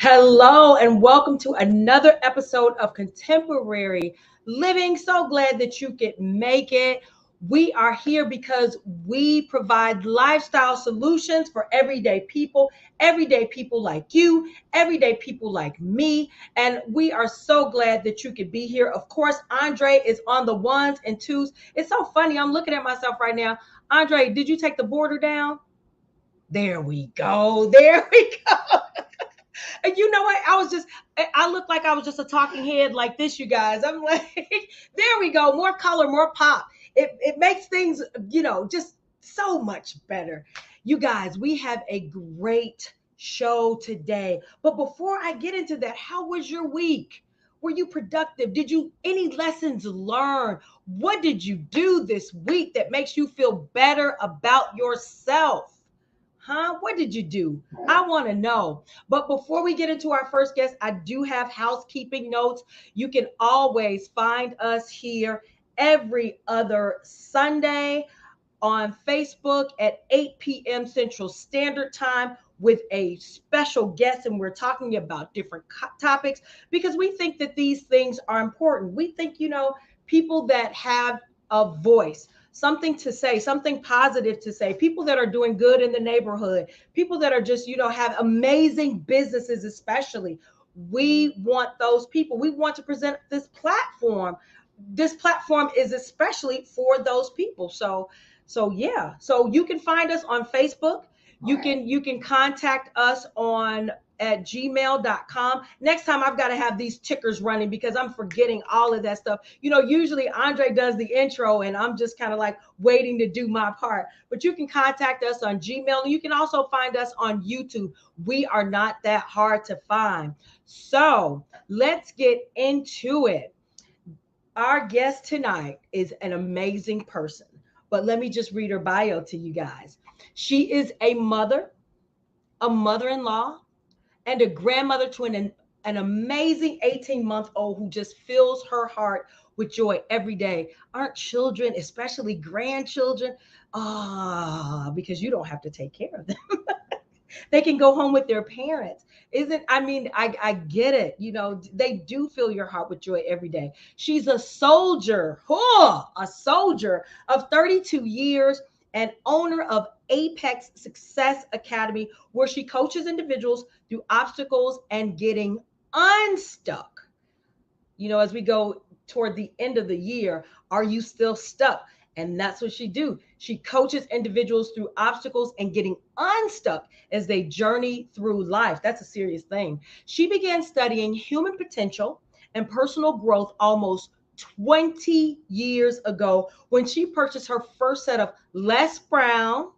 Hello, and welcome to another episode of Contemporary Living. So glad that you could make it. We are here because we provide lifestyle solutions for everyday people like you, everyday people like me. And we are so glad that you could be here. Of course, Andre is on the ones and twos. It's so funny. I'm looking at myself right now. Andre, did you take the border down? There we go. There we go. And you know what? I look like I was just a talking head like this, you guys. I'm like, there we go. More color, more pop. It makes things, just so much better. You guys, we have a great show today. But before I get into that, how was your week? Were you productive? Did you any lessons learned? What did you do this week that makes you feel better about yourself? Huh? What did you do? I want to know. But before we get into our first guest, I do have housekeeping notes. You can always find us here every other Sunday on Facebook at 8 p.m. Central Standard Time with a special guest. And we're talking about different topics because we think that these things are important. We think, people that have a voice, something to say, something positive to say, people that are doing good in the neighborhood, people that are just, have amazing businesses, especially. We want those people. We want to present this platform. This platform is especially for those people. So yeah. So you can find us on Facebook. You can contact us on at gmail.com. Next time I've got to have these tickers running because I'm forgetting all of that stuff. Usually Andre does the intro and I'm just kind of like waiting to do my part. But you can contact us on Gmail and you can also find us on YouTube. We are not that hard to find. So let's get into it. Our guest tonight is an amazing person, but let me just read her bio to you guys. She is a mother, a mother-in-law, and a grandmother to an amazing 18-month-old who just fills her heart with joy every day. Aren't children, especially grandchildren, because you don't have to take care of them. They can go home with their parents. I get it. They do fill your heart with joy every day. She's a soldier of 32 years and owner of Apex Success Academy, where she coaches individuals through obstacles and getting unstuck. As we go toward the end of the year, are you still stuck? And that's what she do. She coaches individuals through obstacles and getting unstuck as they journey through life. That's a serious thing. She began studying human potential and personal growth almost 20 years ago when she purchased her first set of Les Brown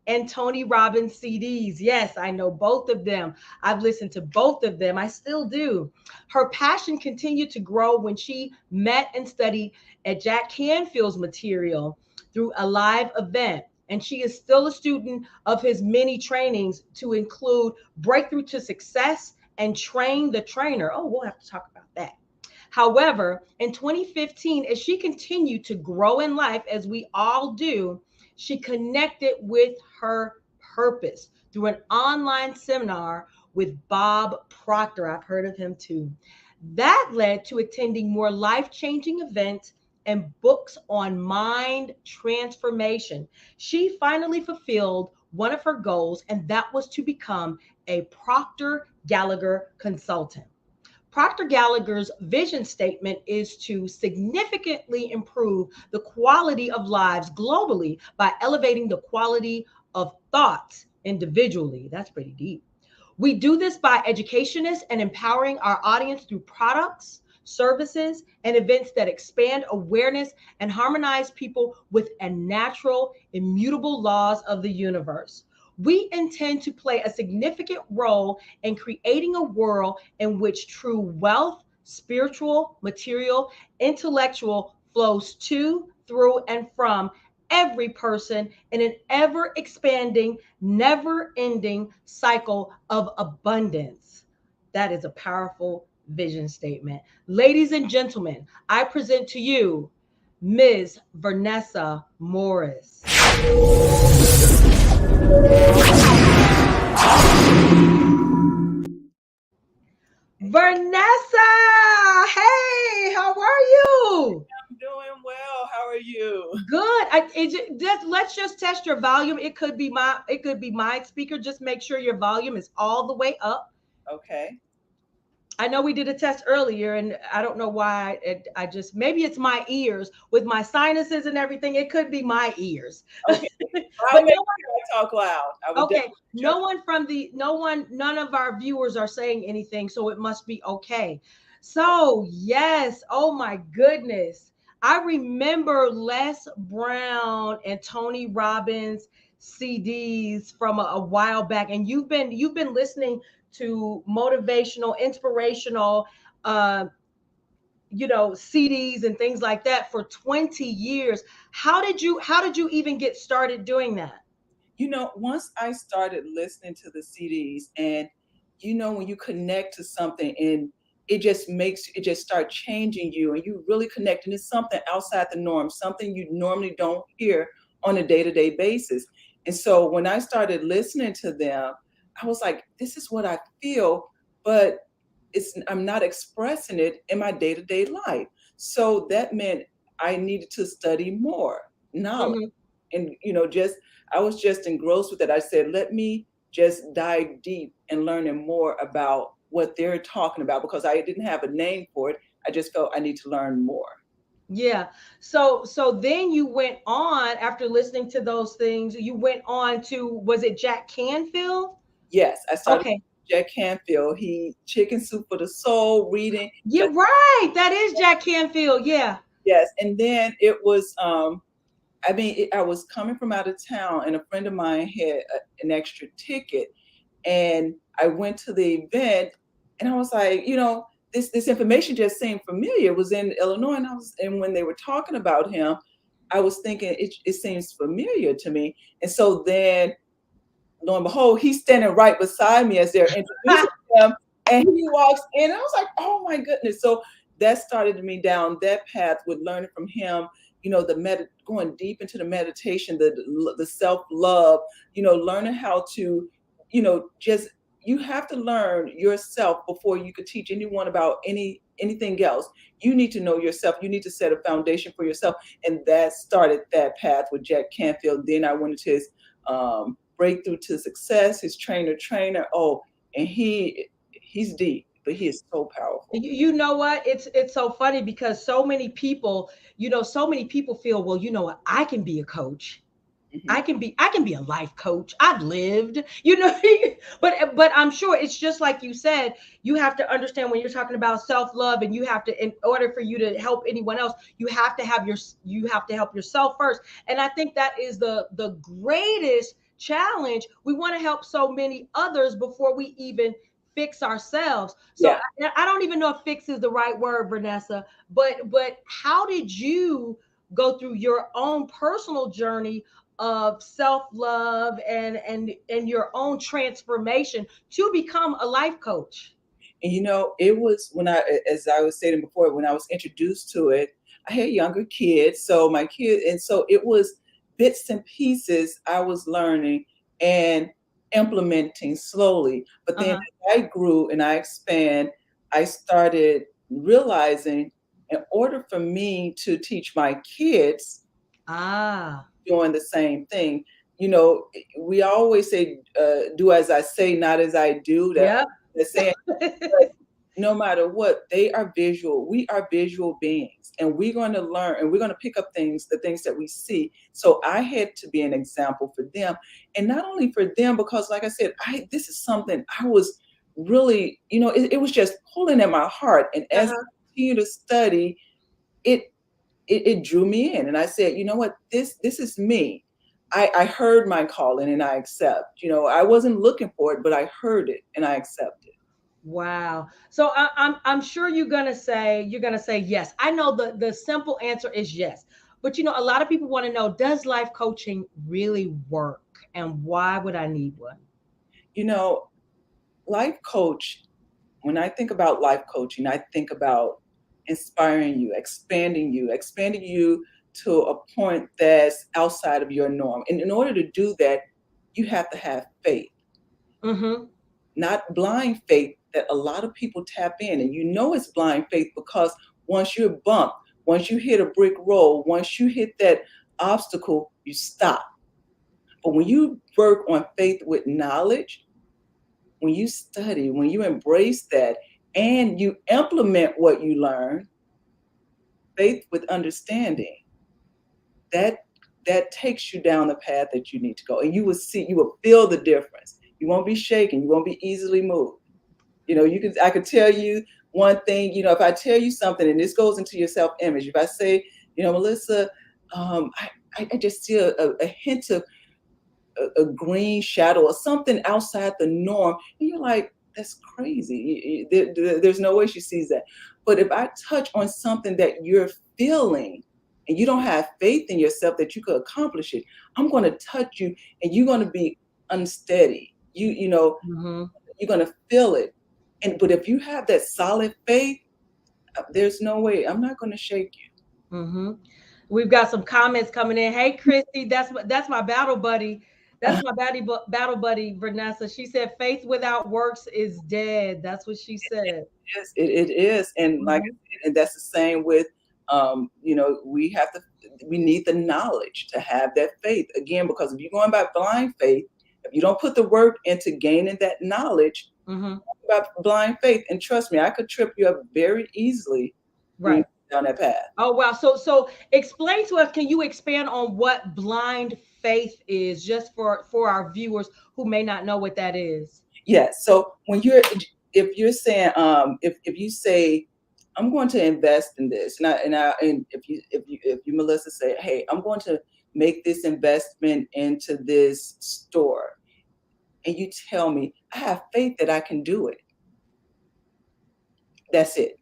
and Tony Robbins CDs. Yes, I know both of them. I've listened to both of them. I still do. Her passion continued to grow when she met and studied at Jack Canfield's material through a live event. And she is still a student of his many trainings to include Breakthrough to Success and Train the Trainer. Oh, we'll have to talk about that. However, in 2015, as she continued to grow in life, as we all do, she connected with her purpose through an online seminar with Bob Proctor. I've heard of him too. That led to attending more life-changing events and books on mind transformation. She finally fulfilled one of her goals, and that was to become a Proctor Gallagher consultant. Proctor Gallagher's vision statement is to significantly improve the quality of lives globally by elevating the quality of thoughts individually. That's pretty deep. We do this by educationists and empowering our audience through products, services, and events that expand awareness and harmonize people with a natural, immutable laws of the universe. We intend to play a significant role in creating a world in which true wealth, spiritual, material, intellectual flows to, through, and from every person in an ever expanding, never ending cycle of abundance. That is a powerful vision statement. Ladies and gentlemen, I present to you Ms. Vernessa Morris. just test your volume. It could be my speaker. Just make sure your volume is all the way up. Okay. I know we did a test earlier, and I don't know why. I just, maybe it's my ears with my sinuses and everything. It could be my ears, Okay. I'll but make no. sure I talk loud. I would Okay, definitely check. none of our viewers are saying anything, so it must be okay. So, yes, oh my goodness. I remember Les Brown and Tony Robbins CDs from a while back, and you've been listening to motivational, inspirational uh CDs and things like that for 20 years. How did you even get started doing that? Once I started listening to the CDs, and when you connect to something and it just start changing you, and you really connect, and it's something outside the norm, something you normally don't hear on a day-to-day basis. And so when I started listening to them, I was like, this is what I feel, but I'm not expressing it in my day-to-day life. So that meant I needed to study more knowledge. Mhm. And just I was just engrossed with it. I said, let me just dive deep and learning more about what they're talking about, because I didn't have a name for it. I just felt I need to learn more. Yeah. So then you went on after listening to those things. You went on to, was it Jack Canfield? Yes, I started Okay. with Jack Canfield. He Chicken Soup for the Soul, reading. You're right. That is Jack Canfield. Yeah. Yes, and then it was I was coming from out of town, and a friend of mine had an extra ticket, and I went to the event, and I was like, this information just seemed familiar. It was in Illinois, and when they were talking about him, I was thinking it seems familiar to me. And so then, lo and behold, he's standing right beside me as they're introducing him, and he walks in. And I was like, oh my goodness! So that started me down that path with learning from him. Going deep into the meditation, the self love. Learning how to, just you have to learn yourself before you could teach anyone about anything else. You need to know yourself. You need to set a foundation for yourself, and that started that path with Jack Canfield. Then I went into his breakthrough to success, his trainer. Oh, and he's deep, but he is so powerful. You know what? It's so funny because so many people feel, well, you know what? I can be a coach. Hmm. I can be a life coach. I've lived, but I'm sure it's just like you said, you have to understand when you're talking about self-love, and you have to, in order for you to help anyone else, you have to help yourself first. And I think that is the greatest challenge. We want to help so many others before we even fix ourselves. So Yeah. I don't even know if fix is the right word, Vernessa, but how did you go through your own personal journey of self-love and your own transformation to become a life coach? And it was as I was saying before, when I was introduced to it, I had younger kids. So my kid, and so it was bits and pieces I was learning and implementing slowly. But then Uh-huh. as I grew and I expand, I started realizing in order for me to teach my kids Ah. doing the same thing, you know, we always say, do as I say, not as I do. Yep. That's saying, no matter what, they are visual. We are visual beings, and we're going to learn, and we're going to pick up the things that we see. So I had to be an example for them, and not only for them, because like I said, this is something I was really, it was just pulling at my heart. And as Uh-huh. I continue to study, it, it drew me in, and I said, you know what, this is me. I heard my calling, and I accept. I wasn't looking for it, but I heard it, and I accepted. Wow. So I'm sure you're gonna say yes. I know the simple answer is yes, but a lot of people want to know, does life coaching really work, and why would I need one? You know, life coach, when I think about life coaching, I think about expanding you to a point that's outside of your norm. And in order to do that, you have to have faith, Mm-hmm. not blind faith that a lot of people tap in. And it's blind faith because once you're bumped, once you hit a brick road, once you hit that obstacle, you stop. But when you work on faith with knowledge, when you study, when you embrace that and you implement what you learn, faith with understanding, that that takes you down the path that you need to go. And you will see, you will feel the difference. You won't be shaken, you won't be easily moved. I could tell you one thing, if I tell you something and this goes into your self-image, if I say, Melissa, I just see a hint of a green shadow or something outside the norm. And you're like, that's crazy. There's no way she sees that. But if I touch on something that you're feeling and you don't have faith in yourself that you could accomplish it, I'm going to touch you and you're going to be unsteady. Mm-hmm. You're going to feel it. But if you have that solid faith, there's no way I'm not going to shake you. Mm-hmm. We've got some comments coming in. Hey, Christy, that's my battle buddy. That's my battle buddy, Vernessa. She said, "Faith without works is dead." That's what she said. Yes, it is. And like I Mm-hmm. said, and that's the same with, we need the knowledge to have that faith again, because if you're going by blind faith, if you don't put the work into gaining that knowledge Mm-hmm. about blind faith, and trust me, I could trip you up very easily when you Right. go down that path. Oh wow. So explain to us. Can you expand on what blind faith is, just for our viewers who may not know what that is? Yes. So if you're saying, if you say, I'm going to invest in this, and if you Melissa say, hey, I'm going to make this investment into this store, and you tell me I have faith that I can do it. That's it.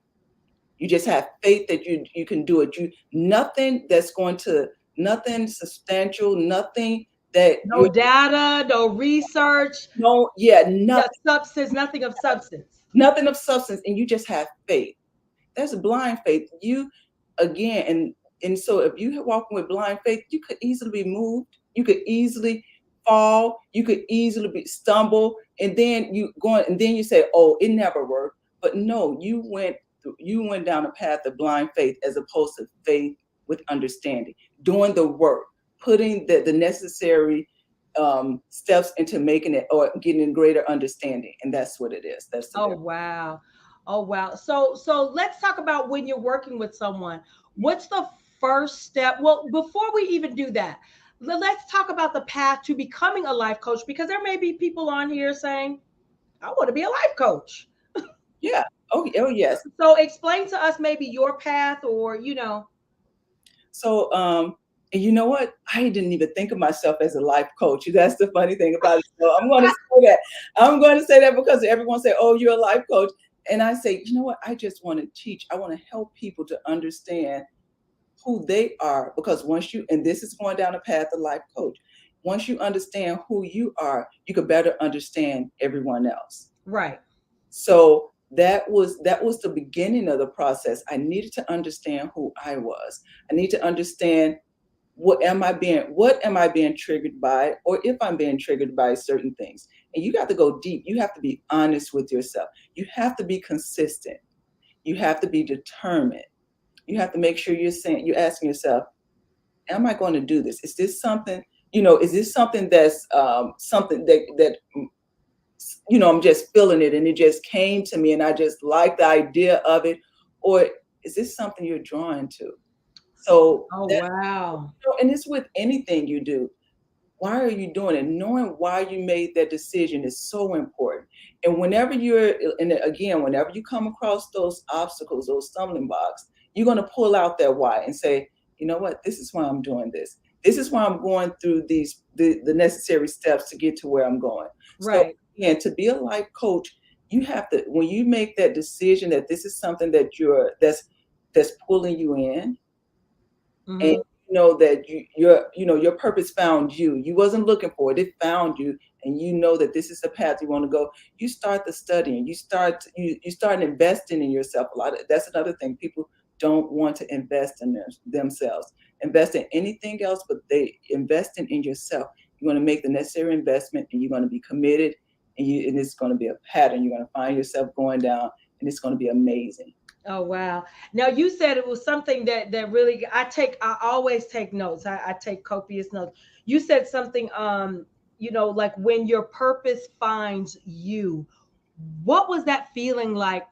You just have faith that you can do it. Nothing substantial, nothing that No you data, no research, know, yeah, no nothing, substance, nothing of substance. nothing of substance, and you just have faith. That's blind faith. You again, and so if you walking with blind faith, you could easily be moved. You could easily fall. You could easily be stumble, and then you say, "Oh, it never worked." But no, you went down a path of blind faith as opposed to faith with understanding, doing the work, putting the necessary steps into making it or getting greater understanding, and that's what it is. That's the Oh difference. wow. Oh wow. So let's talk about when you're working with someone. What's the first step? Well, before we even do that, let's talk about the path to becoming a life coach, because there may be people on here saying, "I want to be a life coach." Yeah. Oh yes. So explain to us maybe your path, or. So, and you know what? I didn't even think of myself as a life coach. That's the funny thing about it. So I'm going to say that. I'm going to say that because everyone say, "Oh, you're a life coach," and I say, you know what? I just want to teach. I want to help people to understand who they are, because and this is going down the path of life coach. Once you understand who you are, you can better understand everyone else. Right. So that was the beginning of the process. I needed to understand who I was. I need to understand what am I being triggered by, or if I'm being triggered by certain things. And you got to go deep. You have to be honest with yourself. You have to be consistent. You have to be determined. You have to make sure you're asking yourself, am I going to do this? Is this something that's something that I'm just feeling it and it just came to me and I just like the idea of it? Or is this something you're drawn to? So Oh that, wow. and it's with anything you do. Why are you doing it? Knowing why you made that decision is so important. And whenever you come across those obstacles, those stumbling blocks, you're going to pull out that why and say, you know what, this is why I'm doing this. This is why I'm going through the necessary steps to get to where I'm going. So Right. again, to be a life coach, you have to, when you make that decision that this is something that's pulling you in, and Mm-hmm. you know that your purpose found you. You wasn't looking for it, it found you. And you know that this is the path you want to go. You start the studying, you start investing in yourself. That's another thing. People don't want to invest in themselves, invest in anything else, but they investing in yourself. You're going to make the necessary investment, and you're going to be committed, and it's going to be a pattern. You're going to find yourself going down, and it's going to be amazing. Oh wow. Now you said it was something that really I always take notes. I take copious notes. you said something, like when your purpose finds you. What was that feeling like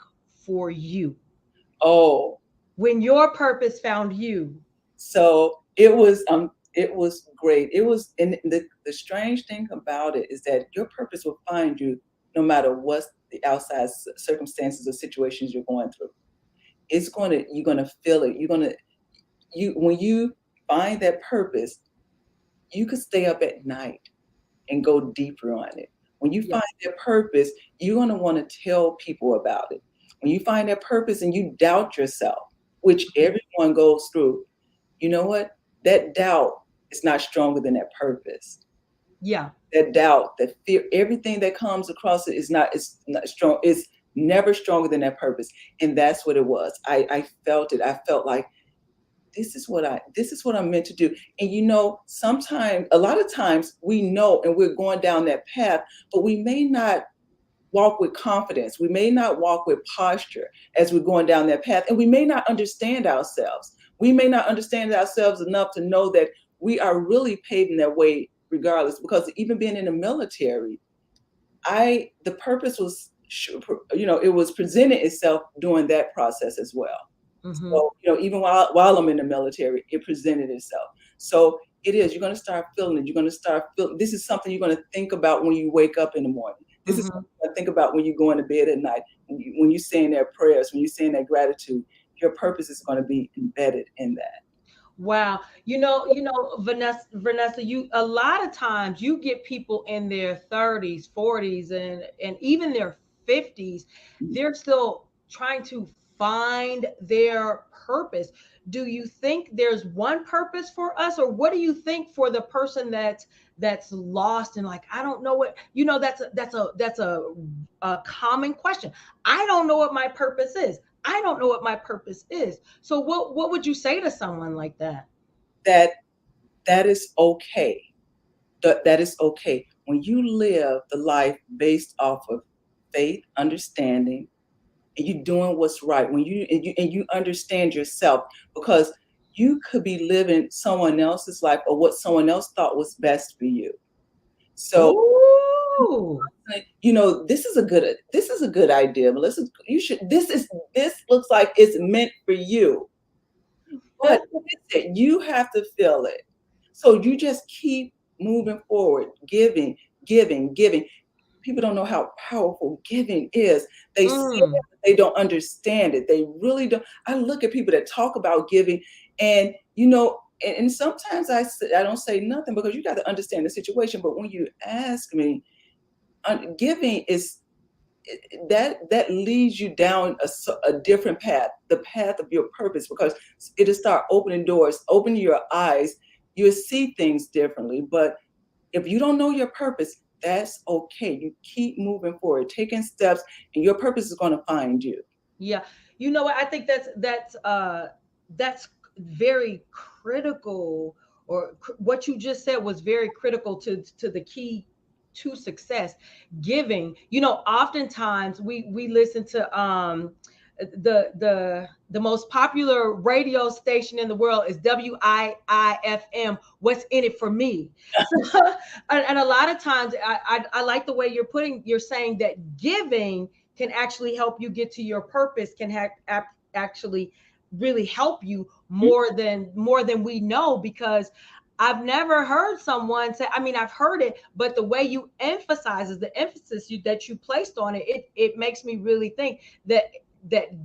for you Oh, when your purpose found you? so it was great. It was, and the strange thing about it is that your purpose will find you no matter what the outside circumstances or situations you're going through. You're gonna feel it. You when you find that purpose, you could stay up at night and go deeper on it. When you Yeah. find that purpose, you're going to want to tell people about it. When you find that purpose and you doubt yourself, which everyone goes through, you know what? That doubt is not stronger than that purpose. Yeah. That doubt, that fear, everything that comes across it's not strong. It's never stronger than that purpose. And that's what it was. I felt it. I felt like this is what I'm meant to do. And sometimes, a lot of times we know and we're going down that path, but we may not walk with confidence. We may not walk with posture as we're going down that path. And we may not understand ourselves. We may not understand ourselves enough to know that we are really paving that way regardless. Because even being in the military, the purpose was, it was presented itself during that process as well. Mm-hmm. So, even while I'm in the military, it presented itself. So you're going to start feeling it. You're going to start feeling, this is something you're going to think about when you wake up in the morning. This is Mm-hmm. something you're going to think about when you go into bed at night, when you're saying that prayers, when you're saying that gratitude. Your purpose is going to be embedded in that. Wow. Vanessa, you a lot of times you get people in their 30s, 40s, and even their 50s, they're still trying to find their purpose. Do you think there's one purpose for us, or what do you think for the person that's lost and like, I don't know what, that's a common question. I don't know what my purpose is. I don't know what my purpose is. So what would you say to someone like that? That that is okay. That is okay. When you live the life based off of faith, understanding, and you doing what's right, when you understand yourself, because you could be living someone else's life or what someone else thought was best for you. So Ooh. this is a good idea, Melissa. This looks like it's meant for you, but you have to feel it. So you just keep moving forward, giving. People don't know how powerful giving is. They see Mm. it, but they don't understand it. They really don't. I look at people that talk about giving, and and sometimes I don't say nothing because you got to understand the situation. But when you ask me, giving is that leads you down a different path, the path of your purpose, because it'll start opening doors, opening your eyes. You'll see things differently. But if you don't know your purpose, that's okay. You keep moving forward, taking steps, and your purpose is going to find you. Yeah. You know what? I think that's very critical, or what you just said was very critical to the key to success. Giving. Oftentimes we listen to the most popular radio station in the world is WIIFM. What's in it for me? So, and a lot of times I like the way you're saying that giving can actually help you get to your purpose, can actually really help you more than we know, because I've never heard someone say, I mean, I've heard it, but the way you emphasizes the emphasis that you placed on it makes me really think that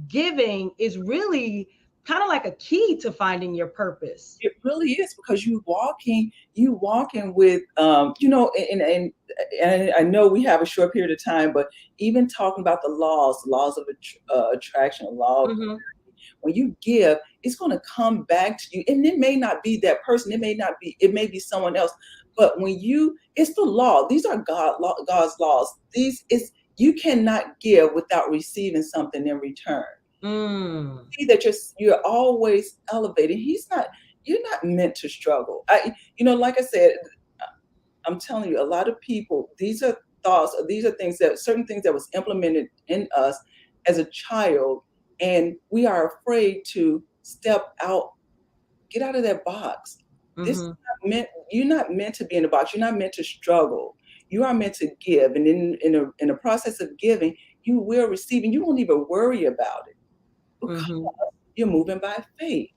giving is really kind of like a key to finding your purpose. It really is, because you walking with, and I know we have a short period of time, but even talking about the laws of attraction, a law of, Mm-hmm. when you give, it's going to come back to you. And it may not be that person. It may be someone else. But it's the law. These are God's laws. You cannot give without receiving something in return. Mm. See that you're always elevating. You're not meant to struggle. Like I said, I'm telling you, a lot of people, these are thoughts, these are certain things that was implemented in us as a child, and we are afraid to step out, get out of that box. This is Mm-hmm. you're not meant to be in a box. You're not meant to struggle. You are meant to give. And in the process of giving, you will receive, and you won't even worry about it because Mm-hmm. you're moving by faith.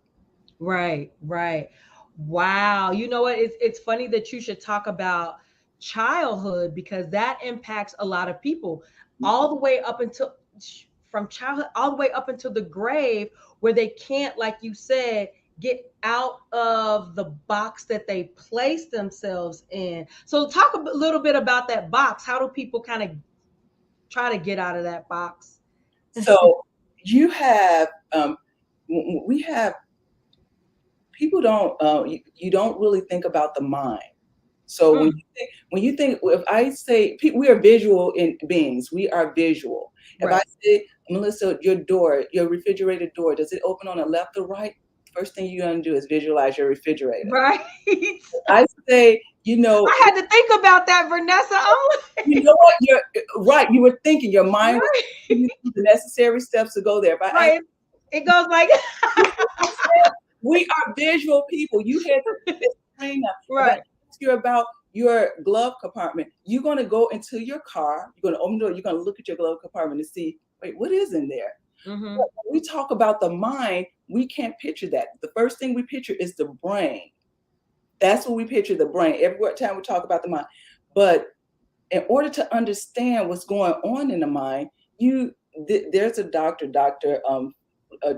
Right, right. Wow. You know what? It's funny that you should talk about childhood because that impacts a lot of people all the way up until from childhood all the way up until the grave where they can't, like you said, get out of the box that they place themselves in. So talk a little bit about that box. How do people kind of try to get out of that box? So you have, we have people don't, you don't really think about the mind. So Mm, when you think, if I say we are visual in beings, we are visual. If I right. say, Melissa, your door, your refrigerator door, does it open on the left or right? First thing you're gonna do is visualize your refrigerator. Right. I say, you know, I had to think about that, Vernessa. I'm you like, know what? You're right. You were thinking. Your mind was right, giving you the necessary steps to go there. If I ask right. It goes like, you, we are visual people. You had this train now. If I right. ask you about your glove compartment, you're going to go into your car. You're going to open the door. You're going to look at your glove compartment and see, wait, what is in there? Mm-hmm. But when we talk about the mind, we can't picture that. The first thing we picture is the brain. That's what we picture, the brain. Every time we talk about the mind. But in order to understand what's going on in the mind, there's a Dr.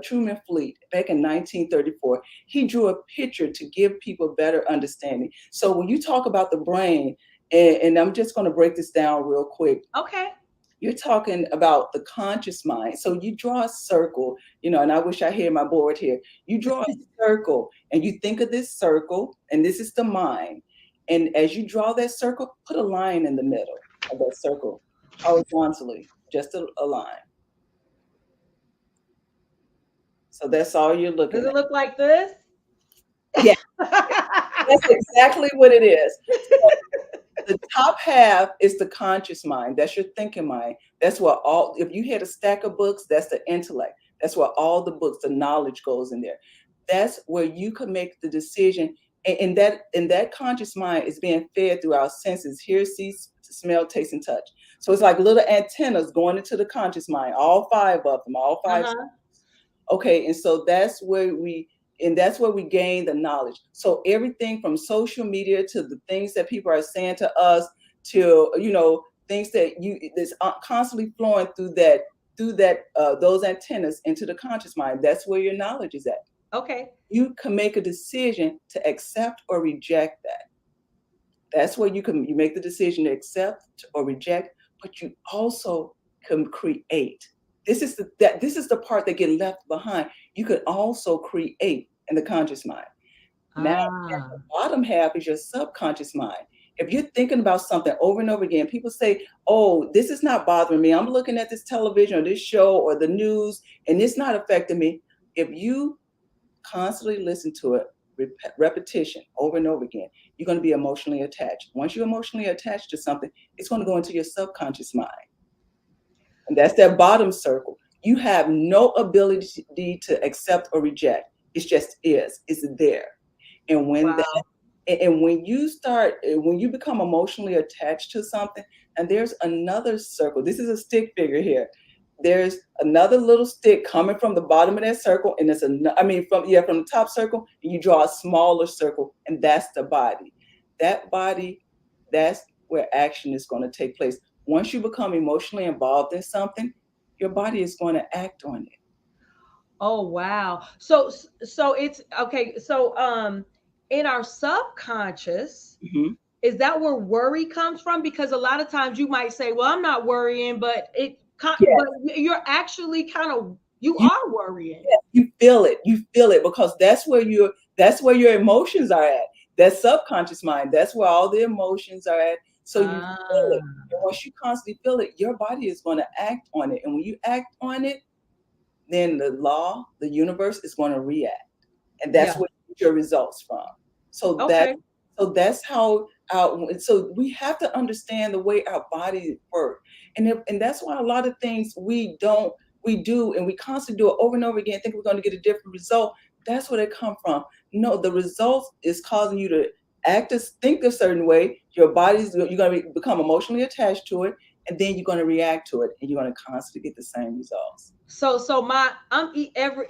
Truman Fleet, back in 1934. He drew a picture to give people better understanding. So when you talk about the brain, and I'm just going to break this down real quick. Okay. You're talking about the conscious mind. So you draw a circle, and I wish I had my board here. You draw a circle and you think of this circle, and this is the mind. And as you draw that circle, put a line in the middle of that circle horizontally, just a line. So that's all you're Does looking it at. look like this? Yeah, that's exactly what it is. So the top half is the conscious mind. That's your thinking mind. That's what if you had a stack of books, that's the intellect. That's where all the books, the knowledge goes in there. That's where you can make the decision. And that conscious mind is being fed through our senses: hear, see, smell, taste, and touch. So it's like little antennas going into the conscious mind, all five of them, all five. Uh-huh. Okay, and so that's where we gain the knowledge. So everything from social media to the things that people are saying to us, to things that's constantly flowing through that those antennas into the conscious mind. That's where your knowledge is at. Okay. You can make a decision to accept or reject that. That's where you make the decision to accept or reject, but you also can create. This is the part that get left behind. You can also create in the conscious mind. Now, at Ah. the bottom half is your subconscious mind. If you're thinking about something over and over again, people say, "Oh, this is not bothering me. I'm looking at this television or this show or the news, and it's not affecting me." If you constantly listen to it, repetition over and over again, you're going to be emotionally attached. Once you're emotionally attached to something, it's going to go into your subconscious mind. And that's that bottom circle. You have no ability to accept or reject. It just is. It's there. And when that Wow. and when you become emotionally attached to something, and there's another circle. This is a stick figure here. There's another little stick coming from the bottom of that circle, and from the top circle, and you draw a smaller circle, and that's the body. That body, that's where action is going to take place. Once you become emotionally involved in something, your body is going to act on it. Oh wow. So it's okay. So in our subconscious, Mhm. is that where worry comes from? Because a lot of times you might say, "Well, I'm not worrying," but Yeah. but you're actually kind of you You are worrying. Yeah, you feel it. You feel it because that's where your emotions are at. That subconscious mind, that's where all the emotions are at. So you feel Ah, it. And once you constantly feel it, your body is going to act on it. And when you act on it, then the universe is going to react. And yeah. that's where you get your results from. So that Okay. that's how so we have to understand the way our body work. And that's why a lot of things we do and we constantly do it over and over again, think we're going to get a different result. That's where they come from. No, the results is causing you to think a certain way. Your you're going to become emotionally attached to it, and then you're going to react to it, and you're going to constantly get the same results. I'm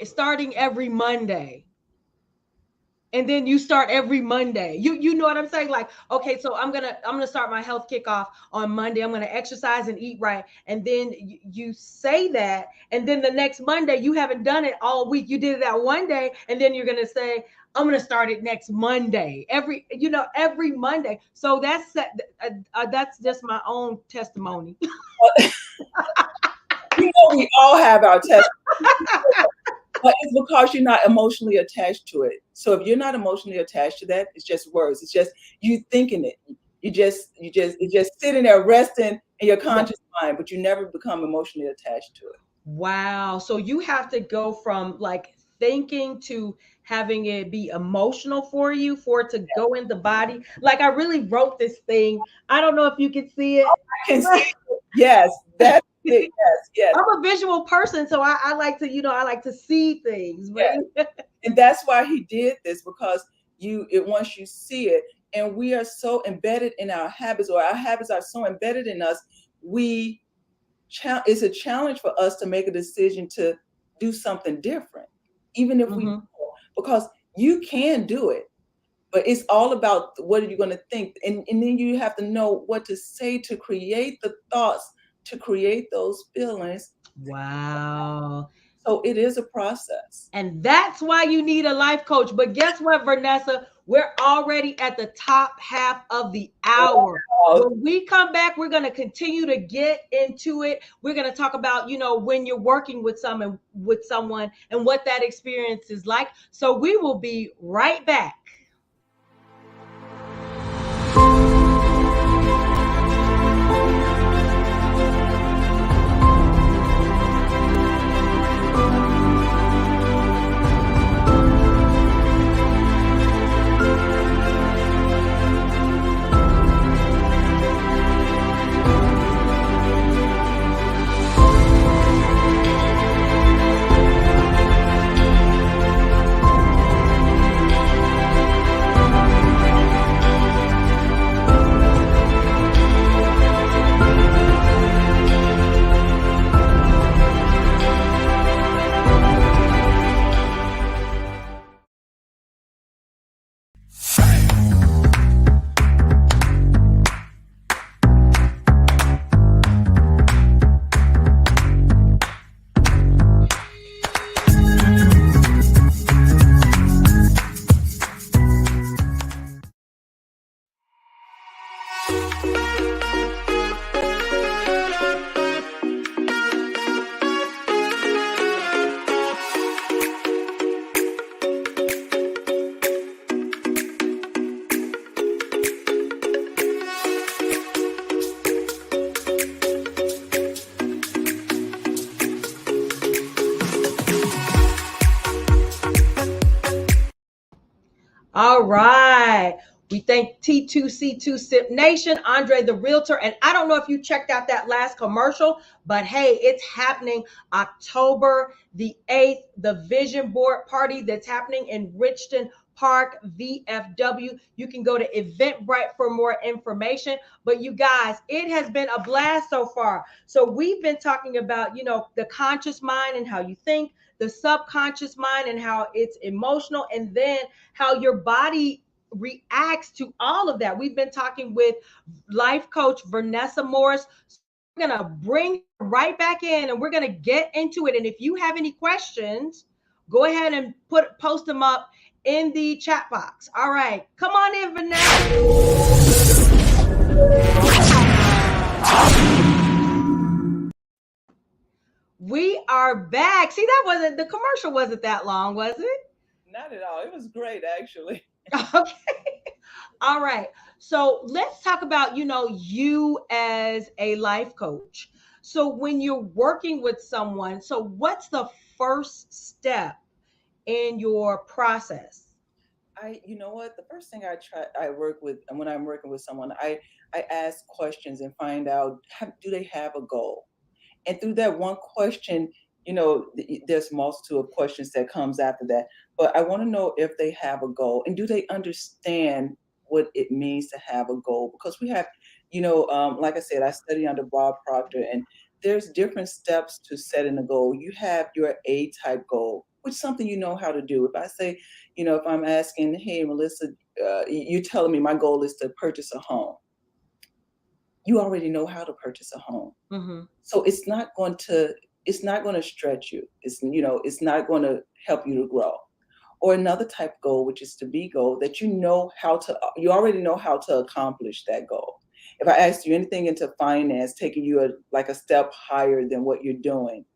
starting every Monday. And then you start every Monday. You know what I'm saying? Like, okay, so I'm gonna start my health kickoff on Monday. I'm gonna exercise and eat right. And then you say that, and then the next Monday you haven't done it all week. You did it that one day, and then you're gonna say, I'm gonna start it next Monday. Every Monday. So that's just my own testimony. We all have our tests. But it's because you're not emotionally attached to it. So if you're not emotionally attached to that, it's just words. It's just you thinking it. You're just sitting there resting in your conscious mind, but you never become emotionally attached to it. Wow. So you have to go from like thinking to having it be emotional for you, for it to go in the body. Like I really wrote this thing. I don't know if you can see it. I can see it. Yes, that's it. Yes. I'm a visual person, so I like to, I like to see things. Yes. And that's why he did this, because once you see it, and we are so embedded in our habits, or our habits are so embedded in us, it's a challenge for us to make a decision to do something different, even if we, because you can do it, but it's all about what are you going to think, and then you have to know what to say to create the thoughts, to create those feelings. Wow. So it is a process. And that's why you need a life coach. But guess what, Vernessa? We're already at the top half of the hour. Wow. When we come back, we're going to continue to get into it. We're going to talk about, when you're working with someone and what that experience is like. So we will be right back. All right. We thank T2C2 Sip Nation, Andre the Realtor. And I don't know if you checked out that last commercial, but hey, it's happening October the 8th, the Vision Board Party that's happening in Richton Park, VFW. You can go to Eventbrite for more information. But you guys, it has been a blast so far. So we've been talking about, the conscious mind and how you think, the subconscious mind and how it's emotional, and then how your body reacts to all of that. We've been talking with life coach Vernessa Morris. So we're going to bring her right back in and we're going to get into it. And if you have any questions, go ahead and post them up in the chat box. All right, come on in, Vernessa. We are back. See, the commercial wasn't that long, was it? Not at all. It was great, actually. Okay. All right. So let's talk about, you as a life coach. So when you're working with someone, so what's the first step in your process? You know what? The first thing I work with, and when I'm working with someone, I ask questions and find out, do they have a goal? And through that one question, there's multitude of questions that comes after that. But I want to know if they have a goal and do they understand what it means to have a goal? Because we have, like I said, I study under Bob Proctor, and there's different steps to setting a goal. You have your A type goal, which is something you know how to do. If I say, if I'm asking, hey, Melissa, you're telling me my goal is to purchase a home, you already know how to purchase a home. Mm-hmm. So it's not going to stretch you. It's not going to help you to grow. Or another type of goal, which is to be goal, that you already know how to accomplish that goal. If I asked you anything into finance, taking you like a step higher than what you're doing,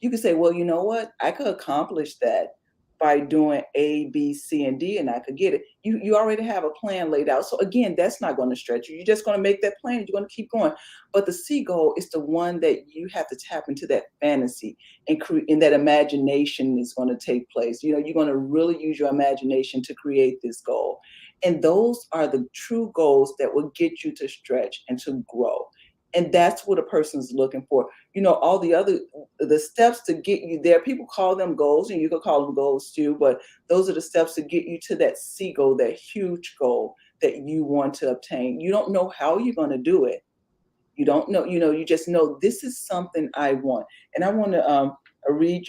you could say, well, you know what? I could accomplish that by doing A, B, C, and D, and I could get it. You already have a plan laid out. So again, that's not going to stretch you. You're just going to make that plan. You're going to keep going. But the C goal is the one that you have to tap into that fantasy and that imagination is going to take place. You're going to really use your imagination to create this goal. And those are the true goals that will get you to stretch and to grow. And that's what a person's looking for. All the steps to get you there, people call them goals, and you could call them goals too, but those are the steps to get you to that C goal, that huge goal that you want to obtain. You don't know how you're going to do it. You don't know, you just know this is something I want. And I want to read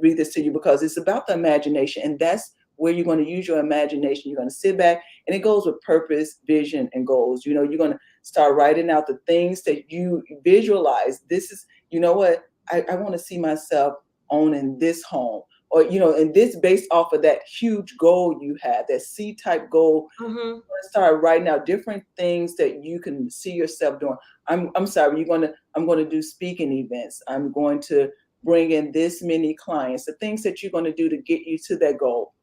this to you because it's about the imagination, and that's where you're going to use your imagination. You're going to sit back, and it goes with purpose, vision, and goals. You're going to start writing out the things that you visualize. This is, what I want to see myself owning this home, or and this based off of that huge goal you have, that C type goal. Mm-hmm. Start writing out different things that you can see yourself doing. I'm sorry, I'm going to do speaking events. I'm going to bring in this many clients, the things that you're going to do to get you to that goal.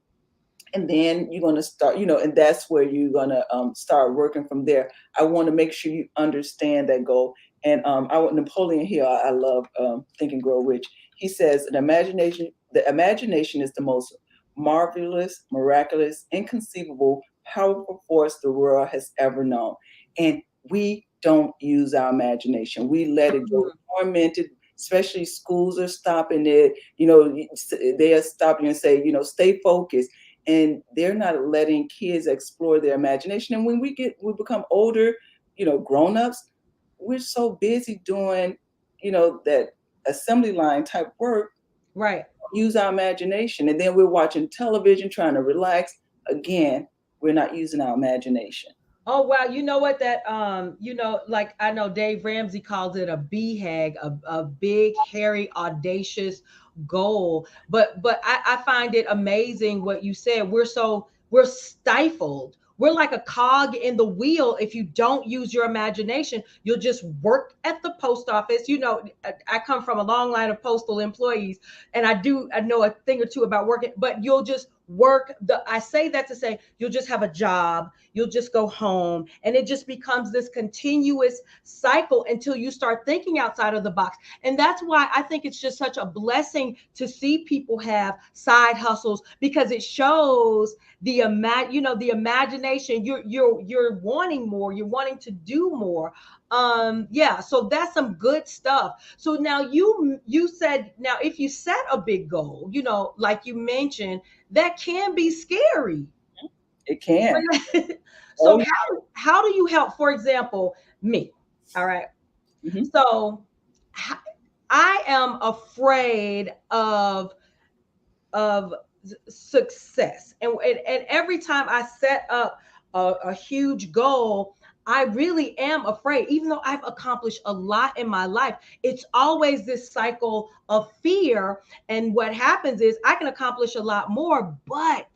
And then you're going to start, and that's where you're going to start working from there. I want to make sure you understand that goal. And I want Napoleon Hill. I love Think and Grow Rich. He says, the imagination is the most marvelous, miraculous, inconceivable, powerful force the world has ever known. And we don't use our imagination. We let it go tormented. Especially schools are stopping it. They are stopping and say, stay focused. And they're not letting kids explore their imagination. And when we become older, grown-ups, we're so busy doing, that assembly line type work. Right. Use our imagination. And then we're watching television, trying to relax. Again, we're not using our imagination. Oh wow, you know what that like I know Dave Ramsey calls it a BHAG, a big, hairy, audacious goal. But I find it amazing what you said. We're stifled. We're like a cog in the wheel. If you don't use your imagination, you'll just work at the post office. I come from a long line of postal employees, and I know a thing or two about working, but you'll just work I say that to say you'll just have a job, you'll just go home, and it just becomes this continuous cycle until you start thinking outside of the box. And that's why I think it's just such a blessing to see people have side hustles, because it shows the the imagination. You're wanting more, you're wanting to do more. Yeah, so that's some good stuff. So now you said, now if you set a big goal, like you mentioned, that can be scary. It can. So how do you help, for example, me? All right. Mm-hmm. So I am afraid of success, and every time I set up a huge goal, I really am afraid. Even though I've accomplished a lot in my life, it's always this cycle of fear. And what happens is I can accomplish a lot more, but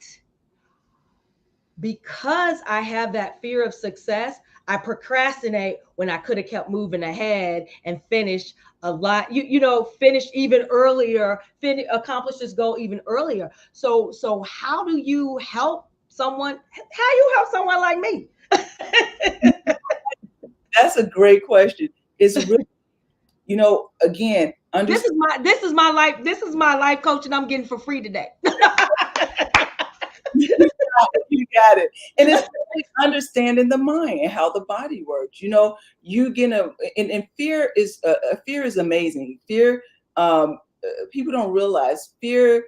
because I have that fear of success, I procrastinate when I could have kept moving ahead and finished a lot, finished even earlier, accomplish this goal even earlier. So how do you help someone? How you help someone like me? That's a great question. It's really, again, This is my life coach, and I'm getting for free today. You got it. And it's really understanding the mind and how the body works. You get and fear is amazing. Fear people don't realize fear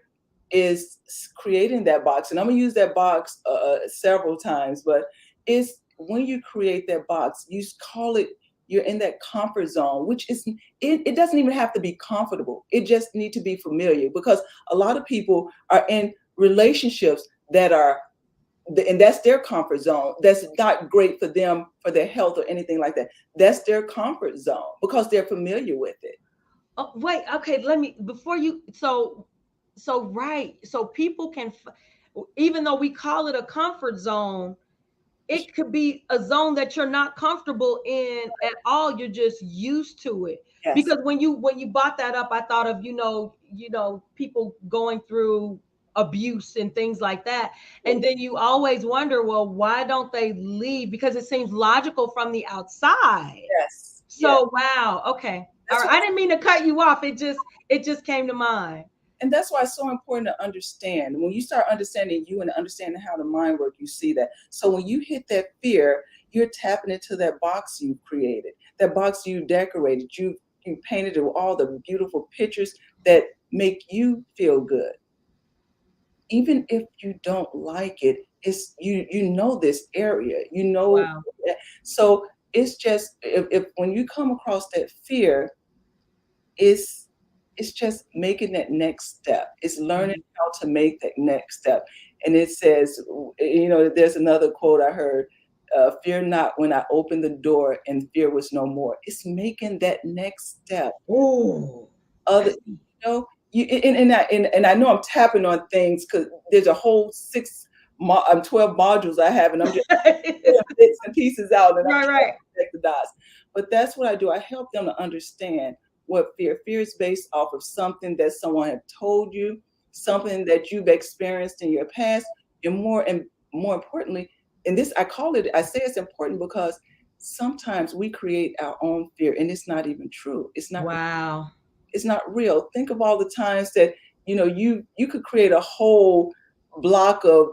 is creating that box, and I'm gonna use that box several times, but it's when you create that box, you call it, you're in that comfort zone, which is, it doesn't even have to be comfortable. It just need to be familiar, because a lot of people are in relationships that are, and that's their comfort zone. That's not great for them, for their health or anything like that. That's their comfort zone because they're familiar with it. Oh, wait, okay, let me before you right. So people can even though we call it a comfort zone, it could be a zone that you're not comfortable in at all. You're just used to it. Yes. Because when you brought that up, I thought of, people going through abuse and things like that. And then you always wonder, well, why don't they leave? Because it seems logical from the outside. Yes. Yes. So wow, okay. All That's right. what, I didn't mean to cut you off. It just came to mind. and that's why it's so important to understand. When you start understanding you and understanding how the mind works, you see that. So when you hit that fear, you're tapping into that box you created, that box you decorated, you painted it with all the beautiful pictures that make you feel good. Even if you don't like it, it's you know this area, you know. Wow. So it's just, if when you come across that fear, it's it's just making that next step. It's learning Mhm. how to make that next step. And it says, there's another quote I heard, fear not when I opened the door and fear was no more. It's making that next step. Ooh. Other, That's you, and I know I'm tapping on things because there's a whole 12 modules I have, and I'm just pulling bits and pieces out, and I'm right, trying right. to connect the dots. But that's what I do. I help them to understand what fear is based off of something that someone had told you, something that you've experienced in your past, and more importantly, and this I say it's important because sometimes we create our own fear, and it's not even true. Wow. It's not real. Think of all the times that you could create a whole block of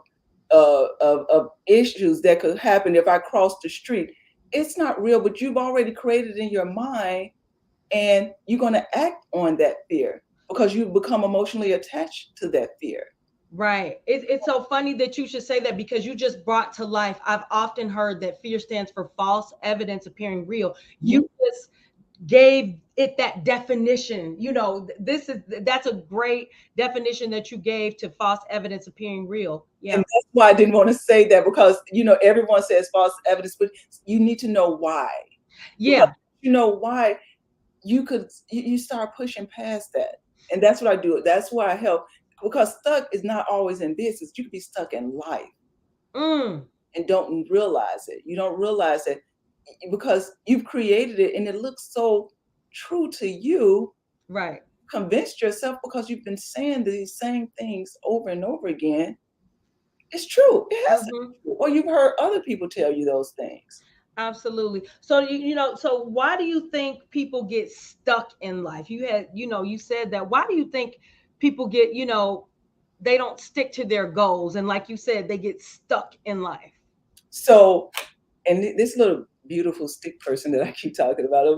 issues that could happen if I crossed the street. It's not real, but you've already created in your mind, and you're going to act on that fear because you become emotionally attached to that fear. Right. It's so funny that you should say that because you just brought to life. I've often heard that fear stands for false evidence appearing real. Mhm. You just gave it that definition. That's a great definition that you gave to false evidence appearing real. And Yeah. that's why I didn't want to say that, because everyone says false evidence, but you need to know why. Because Yeah. why, you start pushing past that. And that's what I do. That's why I help, because stuck is not always in business. You could be stuck in life Mm. and don't realize it. You don't realize it because you've created it and it looks so true to you. Right. Convinced yourself because you've been saying these same things over and over again. It's true. It has to Hmm. be true. Or you've heard other people tell you those things. Absolutely. So so why do you think people get stuck in life? You said that. Why do you think people get, they don't stick to their goals, and like you said, they get stuck in life? So, and this little beautiful stick person that I keep talking about,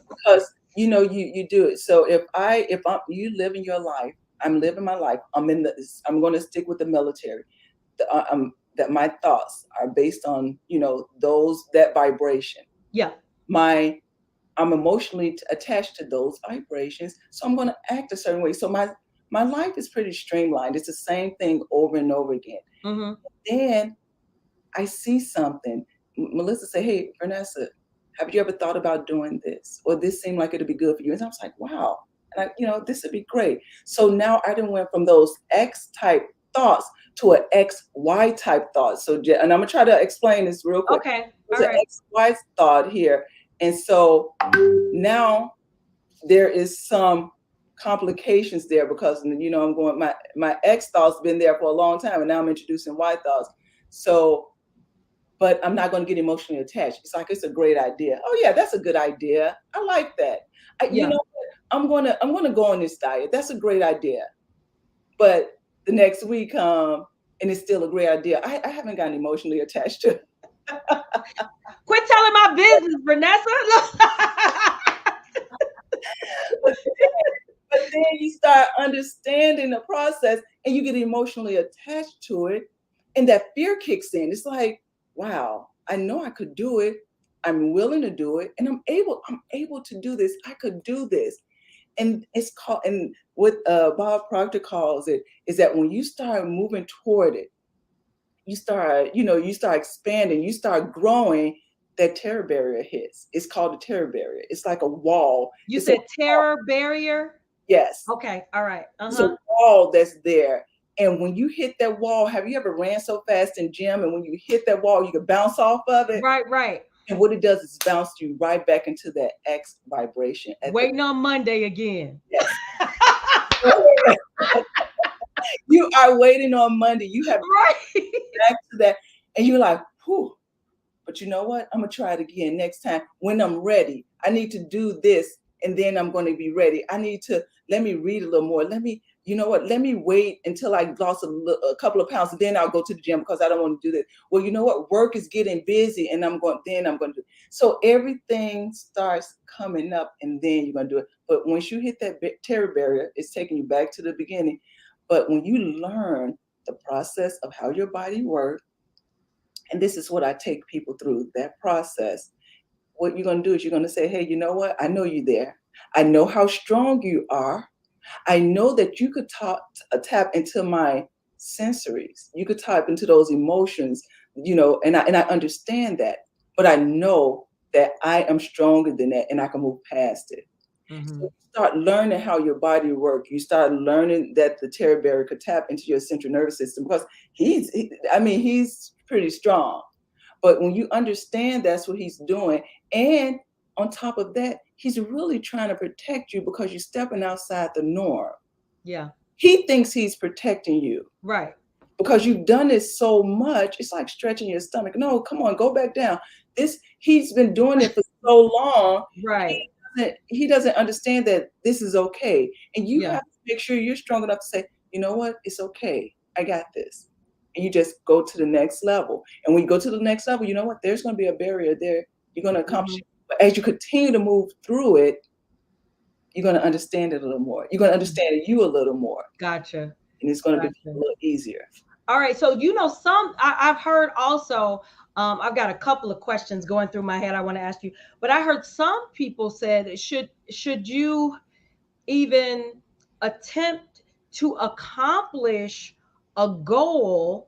because you do it. So if you living your life, I'm living my life. I'm going to stick with the military. That my thoughts are based on that vibration. Yeah. My I'm emotionally attached to those vibrations, so I'm going to act a certain way. So my life is pretty streamlined. It's the same thing over and over again. Hmm. Then I see something. Melissa say, "Hey, Vernessa, have you ever thought about doing this? Or this seemed like it'd be good for you?" And I was like, "Wow." And this would be great. So now I done went from those X type thoughts to an XY type thought. And I'm gonna try to explain this real quick. Okay. There's All an right. XY thought here. And so now there is some complications there because I'm going, my X thoughts been there for a long time, and now I'm introducing Y thoughts. So, but I'm not going to get emotionally attached. It's like, it's a great idea. Oh yeah, that's a good idea. I like that. You Yeah. know what? I'm gonna go on this diet. That's a great idea. But the next week, and it's still a great idea. I haven't gotten emotionally attached to it. Quit telling my business, Vernessa. But start understanding the process and you get emotionally attached to it, and that fear kicks in. It's like, wow, I know I could do it. I'm willing to do it, and I'm able to do this. I could do this. And it's called, and what Bob Proctor calls it is that when you start moving toward it, you start expanding, you start growing, that terror barrier hits. It's called a terror barrier. It's like a wall. You It's a said wall. terror barrier? Yes. Okay. All right. It's a wall that's there. And when you hit that wall, have you ever ran so fast in gym? And when you hit that wall, you can bounce off of it. Right, right. And what it does is bounce you right back into that X vibration. Waiting on Monday again. Yes. You are waiting on Monday. You have Right. back to that. And you're like, whew. But you know what? I'm going to try it again next time when I'm ready. I need to do this, and then I'm going to be ready. Let me read a little more. You know what? Let me wait until I lost a couple of pounds, and then I'll go to the gym because I don't want to do this. Well, you know what? Work is getting busy, and I'm going to do. So everything starts coming up, and then you're going to do it. But once you hit that terror barrier, it's taking you back to the beginning. But when you learn the process of how your body works, and this is what I take people through, that process, what you're going to do is you're going to say, hey, you know what? I know you're there. I know how strong you are. I know that you could tap into my sensories. You could tap into those emotions, and I understand that. But I know that I am stronger than that, and I can move past it. Mm-hmm. So you start learning how your body works. You start learning that the terror barrier could tap into your central nervous system because he's pretty strong. But when you understand that's what he's doing, and on top of that, he's really trying to protect you because you're stepping outside the norm. Yeah. He thinks he's protecting you. Right. Because you've done it so much, it's like stretching your stomach. No, come on, go back down. He's been doing it for so long. Right. He doesn't understand that this is okay. And you have to make sure you're strong enough to say, you know what? It's okay. I got this. And you just go to the next level. And when you go to the next level, you know what? There's going to be a barrier there. You're going to accomplish it. But as you continue to move through it, you're going to understand it a little more. You're going to understand you a little more. Gotcha. And it's going to be a little easier. All right. So, I've heard also, I've got a couple of questions going through my head I want to ask you, but I heard some people said, should you even attempt to accomplish a goal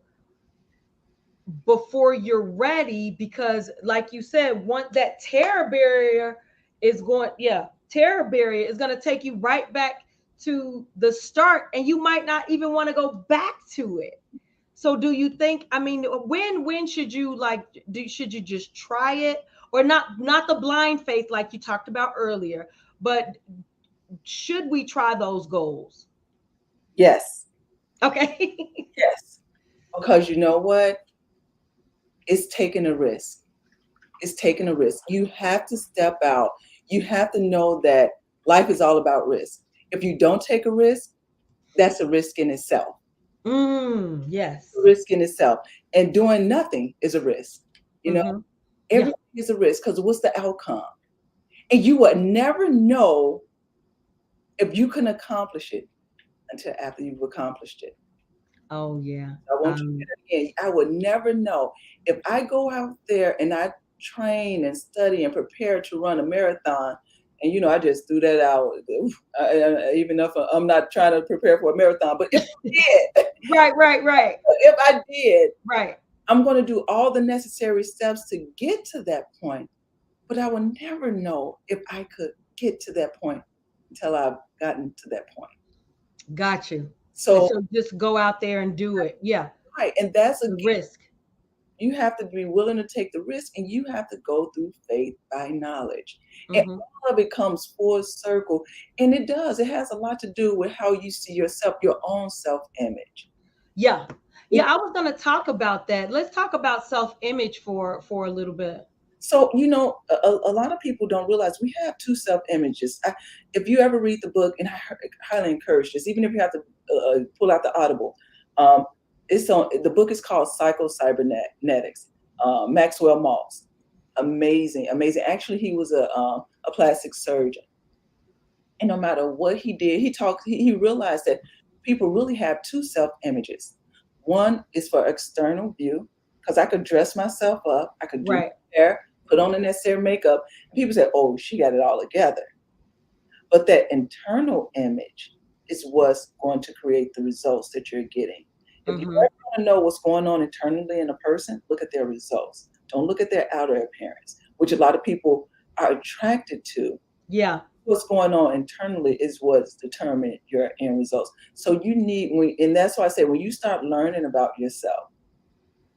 before you're ready? Because like you said, once that terror barrier is going to take you right back to the start, and you might not even want to go back to it. So do you think, when should you should you just try it, or not the blind faith like you talked about earlier, but should we try those goals? Yes. Okay. Yes. Because you know what? It's taking a risk. It's taking a risk. You have to step out. You have to know that life is all about risk. If you don't take a risk, that's a risk in itself. Yes. A risk in itself. And doing nothing is a risk. Everything is a risk, because what's the outcome? And you would never know if you can accomplish it until after you've accomplished it. Oh, yeah. I want you to get it again. I would never know. If I go out there and I train and study and prepare to run a marathon, and I just threw that out, even if I'm not trying to prepare for a marathon, but if I did, right. If I did, right, I'm going to do all the necessary steps to get to that point. But I will never know if I could get to that point until I've gotten to that point. Got you. So just go out there and do it. Yeah. Right. And that's a risk. You have to be willing to take the risk, and you have to go through faith by knowledge. And all of it comes full circle. And it does. It has a lot to do with how you see yourself, your own self-image. Yeah. Yeah. I was going to talk about that. Let's talk about self-image for a little bit. So, a lot of people don't realize we have two self-images. If you ever read the book, and I highly encourage this, even if you have to pull out the Audible, the book is called Psycho-Cybernetics, Maxwell Maltz. Amazing. Actually, he was a plastic surgeon. And no matter what he did, he realized that people really have two self images. One is for external view, because I could dress myself up, I could do Right. my hair, put on the necessary makeup, and people say, oh, she got it all together. But that internal image is what's going to create the results that you're getting. If you Mm-hmm. ever want to know what's going on internally in a person, look at their results. Don't look at their outer appearance, which a lot of people are attracted to. Yeah. What's going on internally is what's determined your end results. So you need, and that's why I say when you start learning about yourself,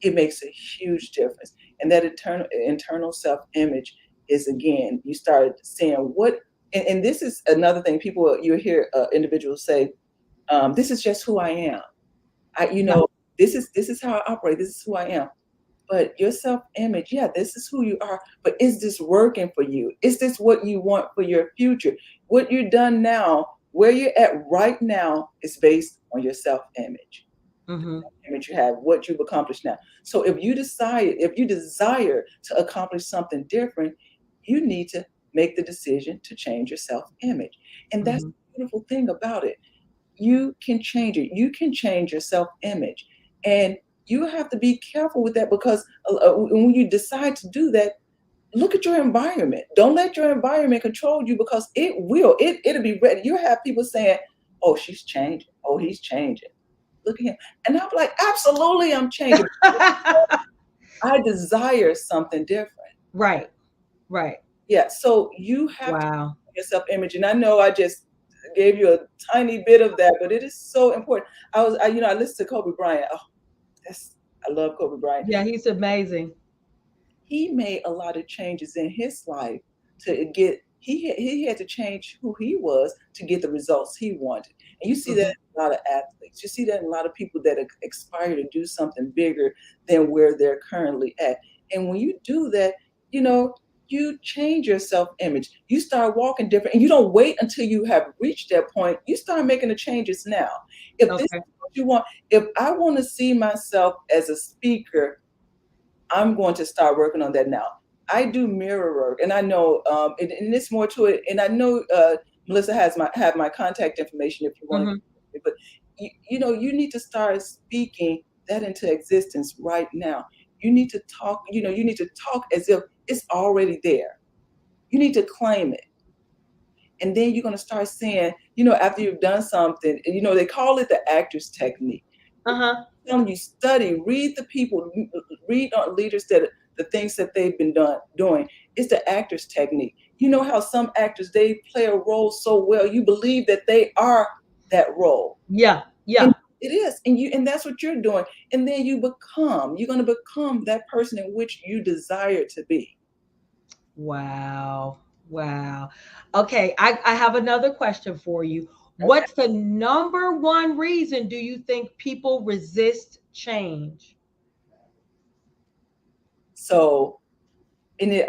it makes a huge difference. And that internal self image is, again, you start seeing what, and this is another thing people, you hear individuals say, this is just who I am. I, you Yeah. know, this is how I operate. This is who I am. But your self image, yeah, this is who you are. But is this working for you? Is this what you want for your future? What you've done now, where you're at right now, is based on your self image. Mm-hmm. Image you have, what you've accomplished now. So if you desire to accomplish something different, you need to make the decision to change your self image. And that's Mm-hmm. the beautiful thing about it. You can change it. You can change your self image. And you have to be careful with that, because when you decide to do that, look at your environment. Don't let your environment control you, because it will. It'll be ready. You have people saying, oh, she's changing. Oh, he's changing. Look at him. And I'm like, absolutely, I'm changing. I desire something different. Right. Right. Yeah. So you have to Wow. your self image. And I know I just gave you a tiny bit of that, but it is so important. I listened to Kobe Bryant. Oh, that's I love Kobe Bryant. Yeah, he's amazing. He made a lot of changes in his life to get he had to change who he was to get the results he wanted. And you see that Mm-hmm. in a lot of athletes. You see that in a lot of people that aspire to do something bigger than where they're currently at. And when you do that, you know, you change your self-image. You start walking different, and you don't wait until you have reached that point. You start making the changes now. If this is Okay. what you want, if I want to see myself as a speaker, I'm going to start working on that now. I do mirror work, and I know, and it's more to it. And I know Melissa have my contact information if you want Mm-hmm. to. But you need to start speaking that into existence right now. You need to talk. You need to talk as if it's already there. You need to claim it, and then you're going to start saying, after you've done something. They call it the actor's technique. Uh-huh. Telling you, study, read the people, read on leaders that the things that they've been doing. It's the actor's technique. You know how some actors, they play a role so well, you believe that they are that role. Yeah. And Yeah. it is, and that's what you're doing. And then you're going to become that person in which you desire to be. Wow. Wow. Okay, I have another question for you. Okay. What's the number one reason do you think people resist change? So, and it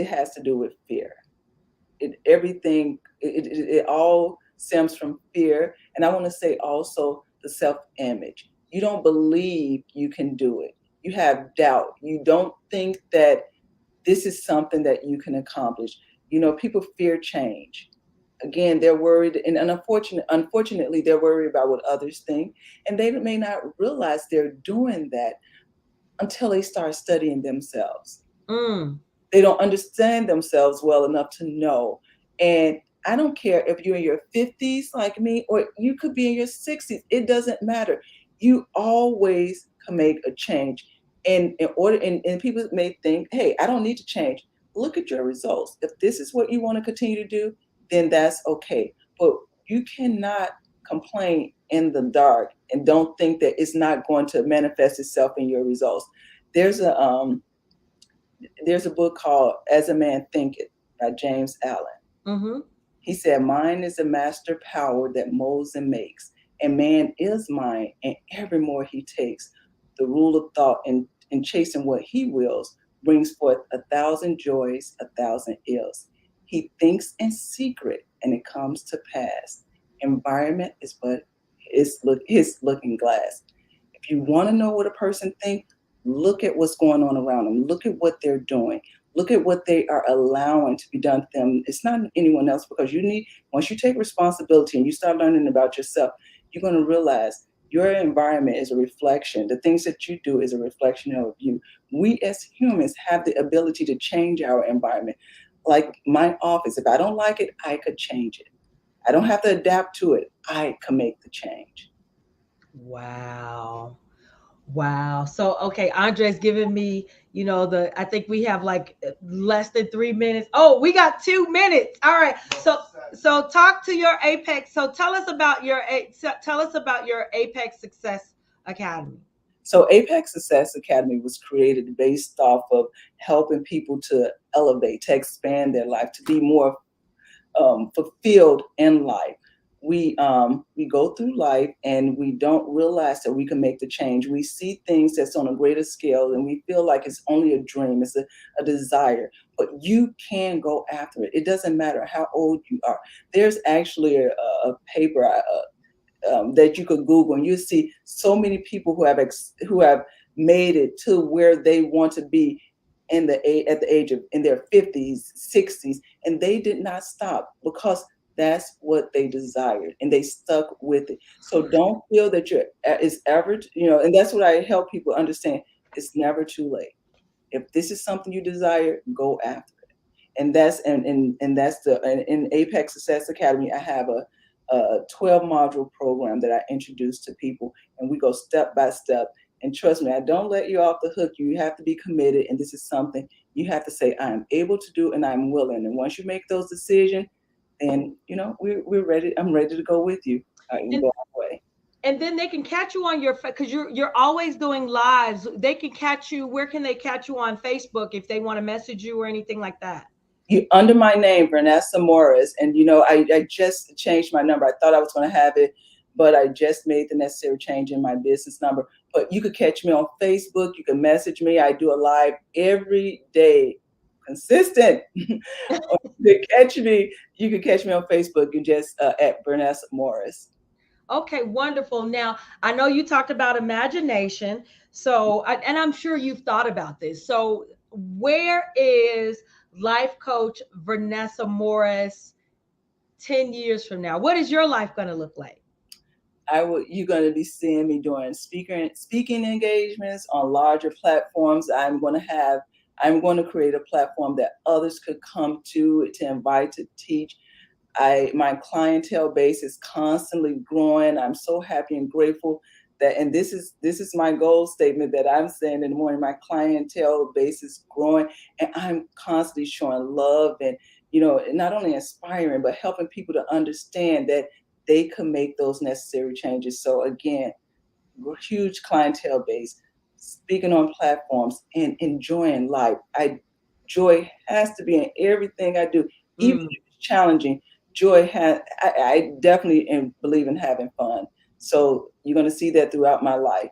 has to do with fear. It all stems from fear. And I want to say also the self-image. You don't believe you can do it. You have doubt. You don't think that this is something that you can accomplish. People fear change. Again, they're worried, and unfortunately, they're worried about what others think, and they may not realize they're doing that until they start studying themselves. Mm. They don't understand themselves well enough to know. And I don't care if you're in your 50s like me, or you could be in your 60s. It doesn't matter. You always can make a change. And people may think, hey, I don't need to change. Look at your results. If this is what you want to continue to do, then that's okay. But you cannot complain in the dark and don't think that it's not going to manifest itself in your results. There's a book called As a Man Thinketh by James Allen. Mm-hmm. He said, mind is a master power that molds and makes, and man is mind, and evermore he takes. The rule of thought in chasing what he wills brings forth 1,000 joys, 1,000 ills. He thinks in secret, and it comes to pass. Environment is but his looking glass. If you want to know what a person thinks, look at what's going on around them. Look at what they're doing. Look at what they are allowing to be done to them. It's not anyone else, because once you take responsibility and you start learning about yourself, you're going to realize your environment is a reflection. The things that you do is a reflection of you. We as humans have the ability to change our environment. Like my office, if I don't like it, I could change it. I don't have to adapt to it. I can make the change. Wow. Wow. So, okay, Andre's giving me, I think we have like less than 3 minutes. Oh, we got 2 minutes. All right. So talk to your Apex. So tell us about your Apex Success Academy. So Apex Success Academy was created based off of helping people to elevate, to expand their life, to be more fulfilled in life. We go through life and we don't realize that we can make the change. We see things that's on a greater scale and we feel like it's only a dream, it's a desire, but you can go after it. It doesn't matter how old you are. There's actually a paper that you could Google, and you see so many people who have made it to where they want to be at the age of in their 50s, 60s, and they did not stop because that's what they desired and they stuck with it. So don't feel that it's ever, and that's what I help people understand. It's never too late. If this is something you desire, go after it. And that's in Apex Success Academy, I have a 12 module program that I introduce to people, and we go step by step. And trust me, I don't let you off the hook. You have to be committed, and this is something you have to say, I am able to do and I'm willing. And once you make those decisions, then we're ready. I'm ready to go with you. I can And go all the way. and then they can catch you on because you're always doing lives. They can catch you. Where can they catch you on Facebook if they want to message you or anything like that? You under my name, Vernessa Morris, and I just changed my number. I thought I was going to have it, but I just made the necessary change in my business number. But you could catch me on Facebook. You can message me. I do a live every day, consistent. You can catch me on Facebook. You just at Vernessa Morris. Okay, wonderful. Now, I know you talked about imagination. So, and I'm sure you've thought about this. So, where is life coach Vernessa Morris 10 years from now? What is your life going to look like? You're going to be seeing me doing speaking engagements on larger platforms. I'm going to create a platform that others could come to invite, to teach. My clientele base is constantly growing. I'm so happy and grateful and this is my goal statement that I'm saying in the morning. My clientele base is growing, and I'm constantly showing love and not only inspiring but helping people to understand that they can make those necessary changes. So again, huge clientele base, speaking on platforms and enjoying life. Joy has to be in everything I do, even if it's challenging. Joy has. I definitely believe in having fun. So you're going to see that throughout my life.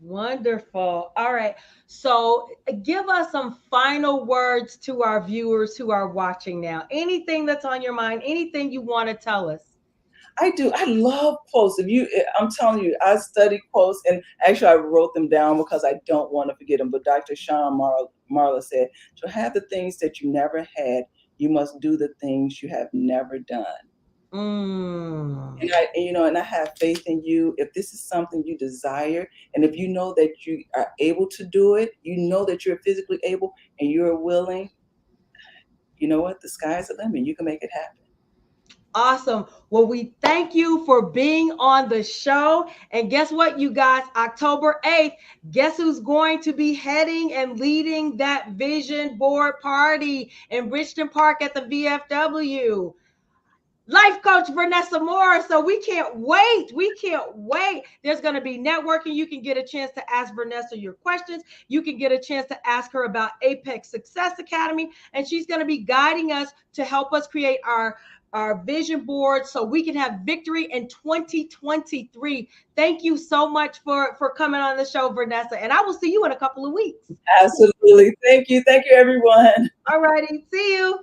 Wonderful. All right. So, give us some final words to our viewers who are watching now. Anything that's on your mind, anything you want to tell us. I do. I love quotes. I'm telling you, I study quotes, and actually I wrote them down because I don't want to forget them. But Dr. Sean Marla said, "To have the things that you never had, you must do the things you have never done." Mm. And I have faith in you. If this is something you desire, and if you know that you are able to do it, you know that you're physically able and you're willing, you know what? The sky's the limit. You can make it happen. Awesome. Well, we thank you for being on the show. And guess what, you guys? October 8th, guess who's going to be heading and leading that vision board party in Richmond Park at the VFW? Life coach Vernessa Moore. So we can't wait. We can't wait. There's going to be networking. You can get a chance to ask Vernessa your questions. You can get a chance to ask her about Apex Success Academy. And she's going to be guiding us to help us create our vision board so we can have victory in 2023. Thank you so much for coming on the show, Vernessa. And I will see you in a couple of weeks. Absolutely. Thank you. Thank you, everyone. All righty. See you.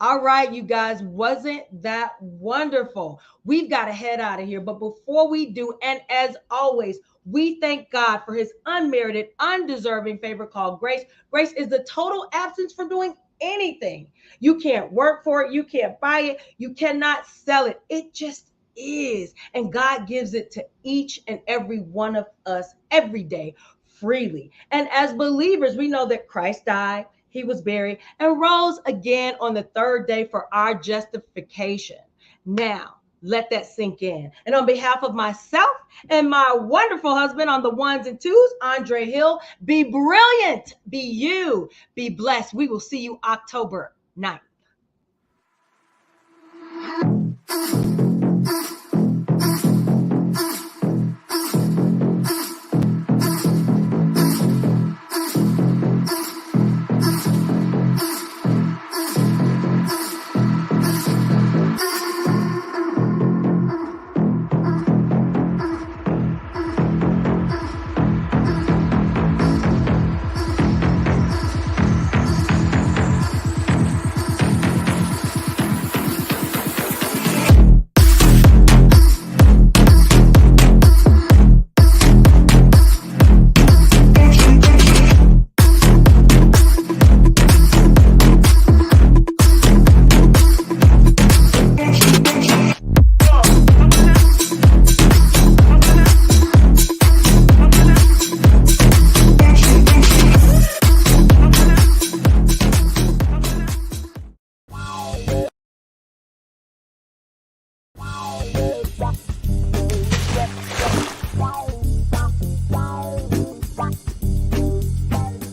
All right, you guys, wasn't that wonderful? We've got to head out of here. But before we do, and as always, we thank God for his unmerited, undeserving favor called grace. Grace is the total absence from doing anything. You can't work for it, you can't buy it, you cannot sell it. It just is. And God gives it to each and every one of us every day freely. And as believers, we know that Christ died, he was buried, and rose again on the third day for our justification. Now, let that sink in. And on behalf of myself and my wonderful husband on the ones and twos, Andre Hill, be brilliant, be you, be blessed. We will see you October 9th.